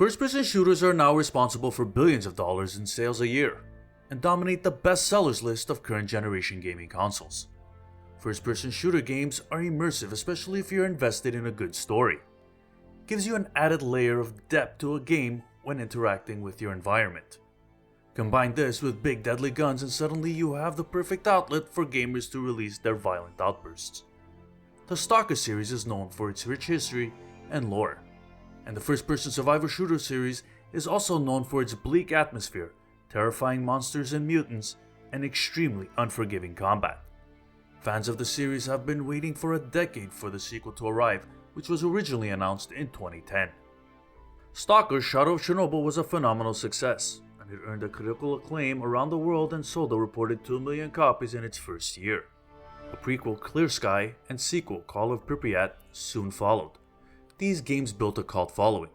First-person shooters are now responsible for billions of dollars in sales a year, and dominate the best sellers list of current generation gaming consoles. First-person shooter games are immersive, especially if you're invested in a good story. It gives you an added layer of depth to a game when interacting with your environment. Combine this with big deadly guns and suddenly you have the perfect outlet for gamers to release their violent outbursts. The Stalker series is known for its rich history and lore, and the first-person survivor shooter series is also known for its bleak atmosphere, terrifying monsters and mutants, and extremely unforgiving combat. Fans of the series have been waiting for a decade for the sequel to arrive, which was originally announced in 2010. Stalker: Heart of Chernobyl was a phenomenal success, and it earned a critical acclaim around the world and sold a reported 2 million copies in its first year. A prequel, Clear Sky, and sequel, Call of Pripyat, soon followed. These games built a cult following.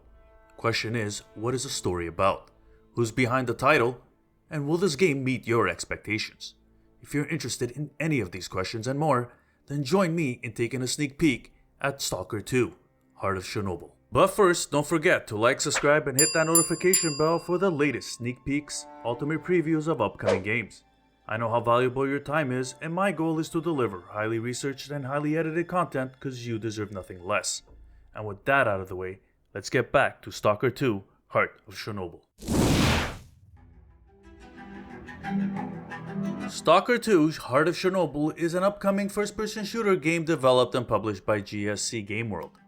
The question is, what is the story about? Who's behind the title? And will this game meet your expectations? If you're interested in any of these questions and more, then join me in taking a sneak peek at Stalker 2: Heart of Chernobyl. But first, don't forget to like, subscribe, and hit that notification bell for the latest sneak peeks, ultimate previews of upcoming games. I know how valuable your time is, and my goal is to deliver highly researched and highly edited content because you deserve nothing less. And with that out of the way, let's get back to Stalker 2: Heart of Chernobyl. Stalker 2: Heart of Chernobyl is an upcoming first-person shooter game developed and published by GSC Game World.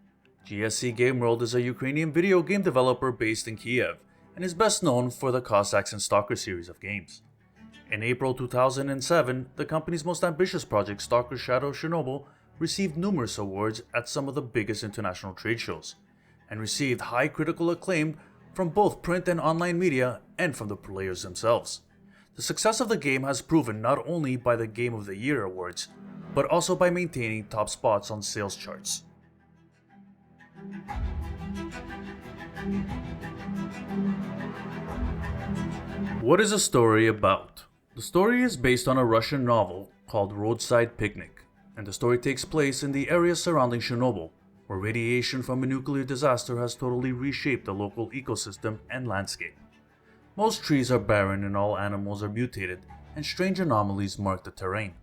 GSC Game World is a Ukrainian video game developer based in Kiev and is best known for the Cossacks and Stalker series of games. In April 2007, the company's most ambitious project, Stalker: Heart of Chernobyl, received numerous awards at some of the biggest international trade shows, and received high critical acclaim from both print and online media and from the players themselves. The success of the game has proven not only by the Game of the Year awards, but also by maintaining top spots on sales charts. What is the story about? The story is based on a Russian novel called Roadside Picnic, and the story takes place in the area surrounding Chernobyl, where radiation from a nuclear disaster has totally reshaped the local ecosystem and landscape. Most trees are barren and all animals are mutated, and strange anomalies mark the terrain.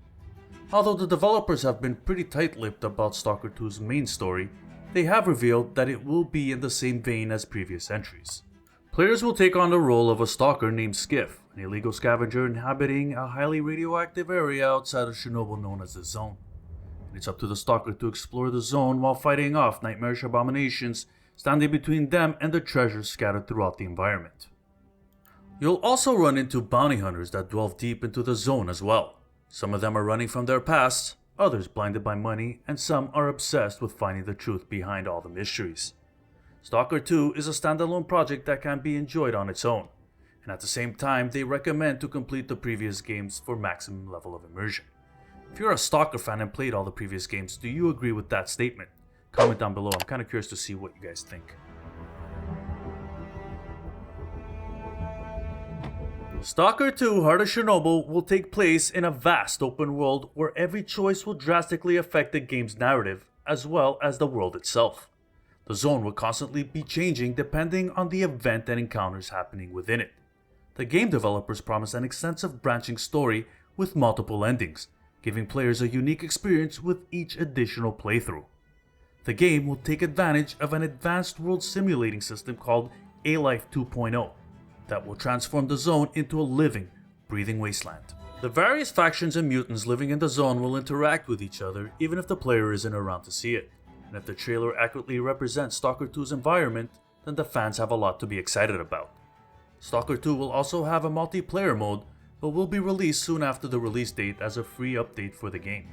Although the developers have been pretty tight-lipped about Stalker 2's main story, they have revealed that it will be in the same vein as previous entries. Players will take on the role of a stalker named Skiff, an illegal scavenger inhabiting a highly radioactive area outside of Chernobyl known as the Zone. It's up to the stalker to explore the zone while fighting off nightmarish abominations standing between them and the treasures scattered throughout the environment. You'll also run into bounty hunters that delve deep into the zone as well. Some of them are running from their past, others blinded by money, and some are obsessed with finding the truth behind all the mysteries. Stalker 2 is a standalone project that can be enjoyed on its own, and at the same time they recommend to complete the previous games for maximum level of immersion. If you're a Stalker fan and played all the previous games, do you agree with that statement? Comment down below, I'm kind of curious to see what you guys think. Stalker 2: Heart of Chernobyl will take place in a vast open world where every choice will drastically affect the game's narrative as well as the world itself. The zone will constantly be changing depending on the event and encounters happening within it. The game developers promise an extensive branching story with multiple endings, giving players a unique experience with each additional playthrough. The game will take advantage of an advanced world simulating system called A-Life 2.0 that will transform the zone into a living, breathing wasteland. The various factions and mutants living in the zone will interact with each other even if the player isn't around to see it. And if the trailer accurately represents Stalker 2's environment, then the fans have a lot to be excited about. Stalker 2 will also have a multiplayer mode, but will be released soon after the release date as a free update for the game.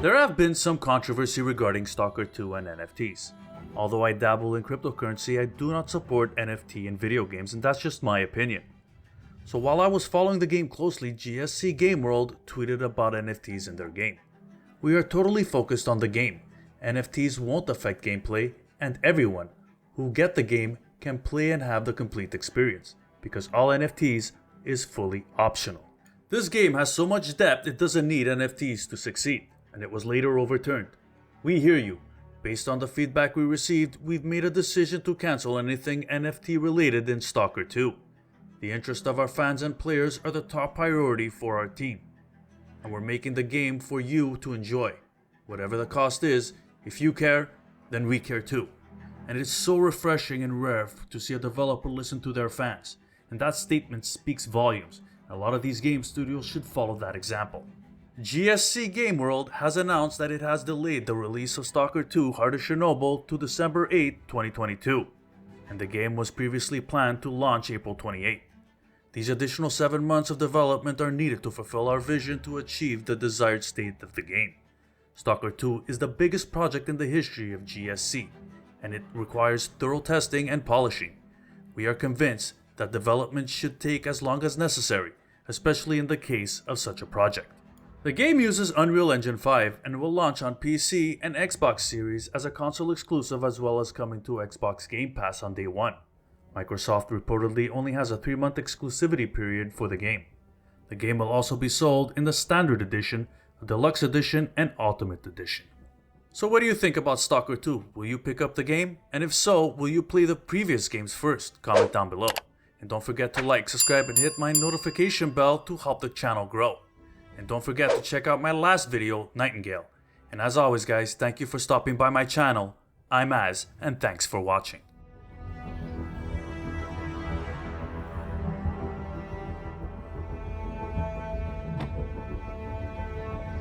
There have been some controversy regarding Stalker 2 and NFTs. Although I dabble in cryptocurrency, I do not support NFT in video games, and that's just my opinion. So while I was following the game closely, GSC Game World tweeted about NFTs in their game. We are totally focused on the game. NFTs won't affect gameplay, and everyone who get the game can play and have the complete experience, because all NFTs is fully optional. This game has so much depth it doesn't need NFTs to succeed, and it was later overturned. We hear you. Based on the feedback we received, we've made a decision to cancel anything NFT related in Stalker 2. The interest of our fans and players are the top priority for our team, and we're making the game for you to enjoy. Whatever the cost is, if you care, then we care too. And it's so refreshing and rare to see a developer listen to their fans, and that statement speaks volumes. A lot of these game studios should follow that example. GSC Game World has announced that it has delayed the release of Stalker 2 Heart of Chernobyl to December 8, 2022, and the game was previously planned to launch April 28. These additional 7 months of development are needed to fulfill our vision to achieve the desired state of the game. Stalker 2 is the biggest project in the history of GSC, and it requires thorough testing and polishing. We are convinced that development should take as long as necessary, especially in the case of such a project. The game uses Unreal Engine 5 and will launch on PC and Xbox Series as a console exclusive, as well as coming to Xbox Game Pass on day 1. Microsoft reportedly only has a 3-month exclusivity period for the game. The game will also be sold in the Standard Edition, Deluxe Edition, and Ultimate Edition. So what do you think about Stalker 2? Will you pick up the game? And if so, will you play the previous games first? Comment down below. And don't forget to like, subscribe, and hit my notification bell to help the channel grow. And don't forget to check out my last video, Nightingale. And as always guys, thank you for stopping by my channel. I'm Az, and thanks for watching.